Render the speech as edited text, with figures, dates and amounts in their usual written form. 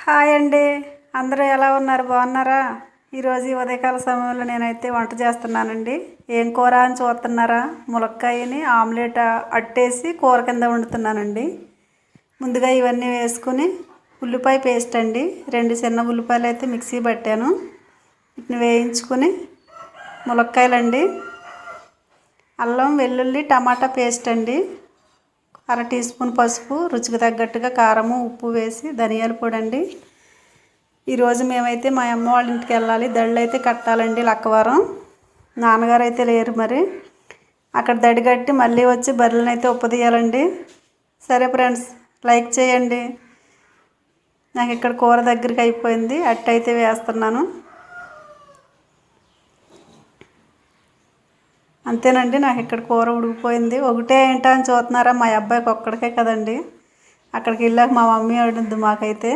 Hi అండి. అందరూ ఎలా ఉన్నారు? బాగున్నారా? ఈరోజు ఈ ఉదయకాల సమయంలో నేనైతే వంట చేస్తున్నానండి. ఏం కూర అని చూస్తున్నారా? ములక్కాయని ఆమ్లెట్ అట్టేసి కూర కింద వండుతున్నానండి. ముందుగా ఇవన్నీ వేసుకుని ఉల్లిపాయ పేస్ట్ అండి, 2 చిన్న ఉల్లిపాయలు అయితే మిక్సీ పట్టాను. వీటిని వేయించుకుని ములక్కాయలండి, అల్లం వెల్లుల్లి టమాటా పేస్ట్ అండి, 1/2 టీ స్పూన్ పసుపు, రుచికి తగ్గట్టుగా కారము ఉప్పు వేసి ధనియాల పొడి అండి. ఈరోజు మేమైతే మా అమ్మ వాళ్ళ ఇంటికి వెళ్ళాలి, దళ్ళు అయితే కట్టాలండి. లక్కవరం నాన్నగారు అయితే లేరు, మరి అక్కడ దడి కట్టి మళ్ళీ వచ్చి బర్రెలను అయితే ఉప్పదీయాలండి. సరే ఫ్రెండ్స్, లైక్ చేయండి. నాకు ఇక్కడ కూర దగ్గరికి అయిపోయింది, అట్టయితే వేస్తున్నాను. అంతేనండి, నాకు ఇక్కడ కూర ఉడికిపోయింది. ఒకటే ఏంటో అని చూస్తున్నారా? మా అబ్బాయికి ఒక్కడికే కదండి. అక్కడికి వెళ్ళాక మా మమ్మీ వండుద్ది మాకైతే.